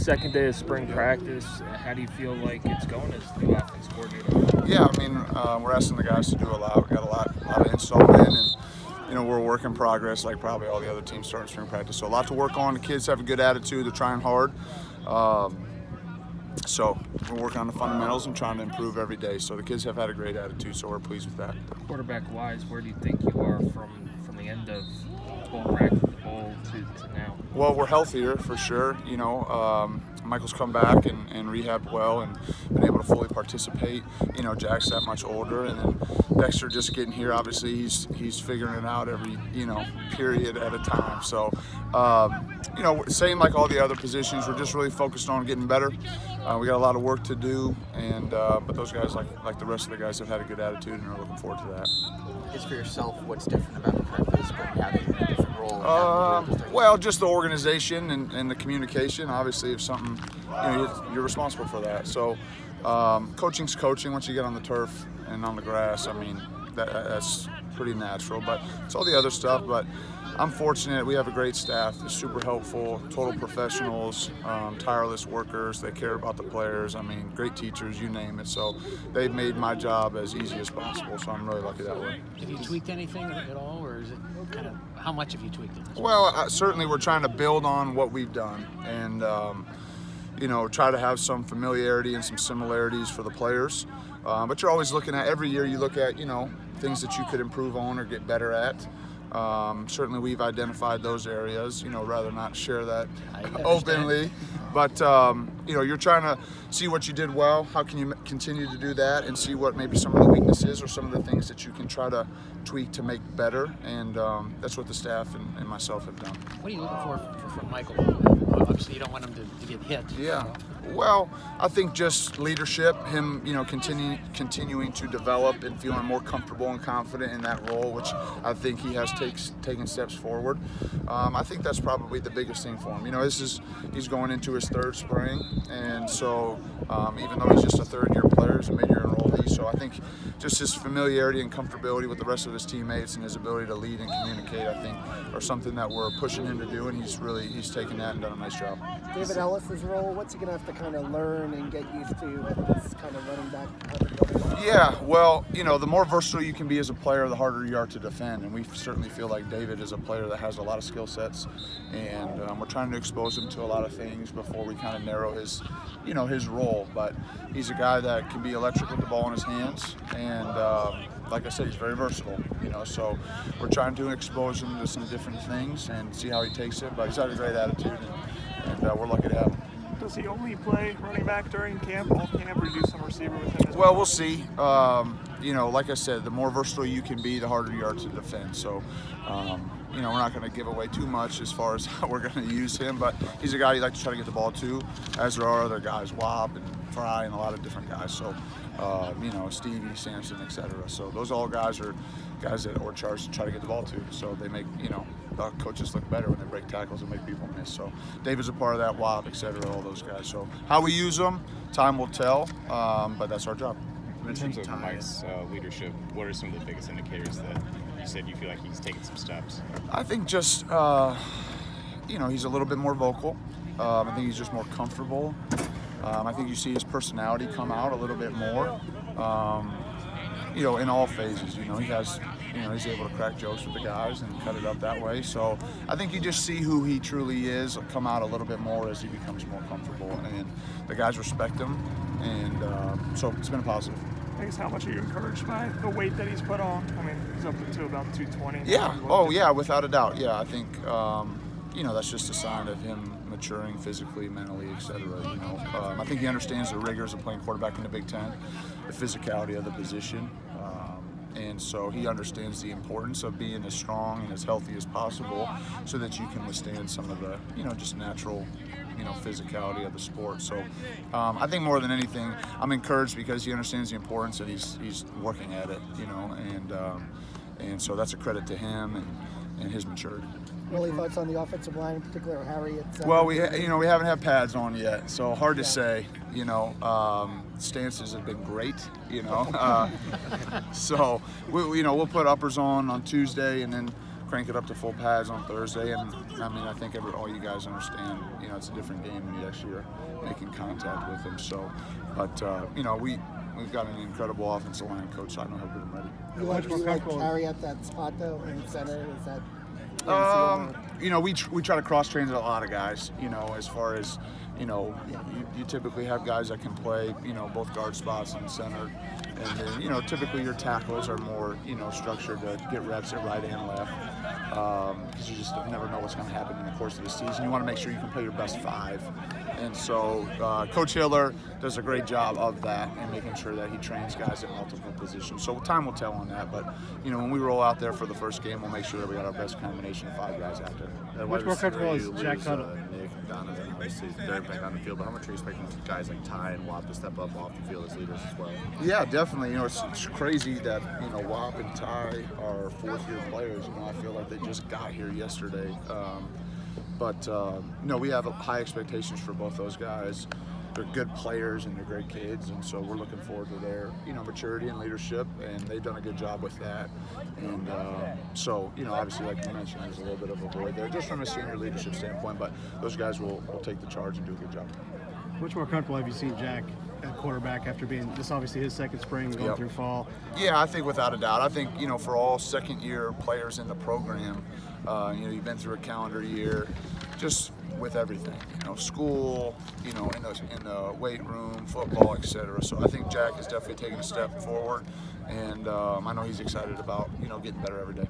second day of spring practice. How do you feel like it's going as the offense coordinator? Yeah, I mean, we're asking the guys to do a lot. We got a lot of installed in, and we're a work in progress, like probably all the other teams starting spring practice. So a lot to work on. The kids have a good attitude. They're trying hard. So we're working on the fundamentals and trying to improve every day. So the kids have had a great attitude, so we're pleased with that. Quarterback-wise, where do you think you are from the end of bowl practice, the bowl to now? Well, we're healthier for sure. Michael's come back and rehabbed well and been able to fully participate. Jack's that much older, and then Dexter just getting here. Obviously, he's figuring it out every period at a time. So, same like all the other positions, we're just really focused on getting better. We got a lot of work to do, and but those guys, like the rest of the guys, have had a good attitude and are looking forward to that. Just for yourself, what's different about preparing for this spring now that you're in a different role? Well, just the organization and the communication. Obviously, if something, you're responsible for that. So, coaching's coaching. Once you get on the turf and on the grass, I mean, that's pretty natural. But it's all the other stuff. But I'm fortunate. We have a great staff. They're super helpful, total professionals, tireless workers. They care about the players. I mean, great teachers, you name it. So they've made my job as easy as possible. So I'm really lucky that way. Have you tweaked anything at all, or is it kind of how much have you tweaked it? Well, certainly we're trying to build on what we've done and try to have some familiarity and some similarities for the players. But you're always looking at, every year you look at, things that you could improve on or get better at. Certainly we've identified those areas, rather not share that openly. But, you're trying to see what you did well, how can you continue to do that, and see what maybe some of the weaknesses or some of the things that you can try to tweak to make better. And that's what the staff and myself have done. What are you looking for from Michael? Obviously, you don't want him to get hit. Yeah. Well, I think just leadership, him, continuing to develop and feeling more comfortable and confident in that role, which I think he has taken steps forward. I think that's probably the biggest thing for him. He's going into his third spring, and so even though he's just a third-year player, he's a mid-year enrollee. So I think just his familiarity and comfortability with the rest of his teammates and his ability to lead and communicate, I think, are something that we're pushing him to do, and he's taken that and done a nice job. David Ellis's role, what's he going to have to kind of learn and get used to with this kind of running back? Yeah, well, the more versatile you can be as a player, the harder you are to defend, and we certainly feel like David is a player that has a lot of skill sets, and we're trying to expose him to a lot of things before we kind of narrow his role. But he's a guy that can be electric with the ball in his hands, and like I said, he's very versatile. So we're trying to expose him to some different things and see how he takes it. But he's had a great attitude, and we're lucky to have him. Does he only play running back during camp, all camp, or do some receiver with him as well? We'll see. Like I said, the more versatile you can be, the harder you are to defend. So, we're not going to give away too much as far as how we're going to use him, but he's a guy you like to try to get the ball to, as there are other guys, Wop and Fry and a lot of different guys. So, Stevie, Sampson, etc. So those all guys are guys that we're charged to try to get the ball to. So they make, the coaches look better when they break tackles and make people miss. So David's a part of that, Wop, etc., all those guys. So how we use them, time will tell, but that's our job. In terms of Mike's leadership, what are some of the biggest indicators that you said you feel like he's taken some steps? I think just, he's a little bit more vocal. I think he's just more comfortable. I think you see his personality come out a little bit more, in all phases. He has, he's able to crack jokes with the guys and cut it up that way. So I think you just see who he truly is come out a little bit more as he becomes more comfortable, and the guys respect him, and so it's been a positive. I guess how much are you encouraged by the weight that he's put on? I mean, he's up to about 220. Yeah. Oh, yeah, without a doubt. Yeah, I think, that's just a sign of him maturing physically, mentally, etc. I think he understands the rigors of playing quarterback in the Big Ten, the physicality of the position, and so he understands the importance of being as strong and as healthy as possible so that you can withstand some of the, just natural, physicality of the sport. So I think more than anything, I'm encouraged because he understands the importance and he's working at it, and so that's a credit to him and his maturity. Really thoughts on the offensive line, in particular, Harry? Well, we haven't had pads on yet, so hard to say. Stances have been great. So we'll put uppers on Tuesday, and then crank it up to full pads on Thursday. And I mean, I think all you guys understand, you know, it's a different game when you actually are making contact with them. So, but you know, we've got an incredible offensive line coach, so I know he'll get them ready. You like carry at that spot though in center? Is that? You know, we try to cross-train a lot of guys, you know, as far as, you know, you typically have guys that can play, you know, both guard spots and center. And then, you know, typically your tackles are more, you know, structured to get reps at right and left. Because you just never know what's going to happen in the course of the season. You want to make sure you can play your best 5. And so Coach Hiller does a great job of that and making sure that he trains guys at multiple positions. So time will tell on that. But, you know, when we roll out there for the first game, we'll make sure that we got our best combination of 5 guys out there. And much more comfortable as Jack Tuttle. Nick, Donovan, obviously, they're back on the field. But how much are you expecting guys like Ty and Wap to step up off the field as leaders as well? Yeah, definitely. You know, it's crazy that, you know, Wap and Ty are 4th-year players. You know, I feel like they just got here yesterday. But you know, we have high expectations for both those guys. They're good players and they're great kids, and so we're looking forward to their, you know, maturity and leadership, and they've done a good job with that. And so, you know, obviously, like you mentioned, there's a little bit of a void there, just from a senior leadership standpoint. But those guys will take the charge and do a good job. Much more comfortable have you seen Jack at quarterback after being this obviously his second spring going through fall? Yeah, I think without a doubt. I think, you know, for all second-year players in the program, you know, you've been through a calendar year, just with everything, you know, school, you know, in the weight room, football, etc. So I think Jack is definitely taking a step forward, and I know he's excited about, you know, getting better every day.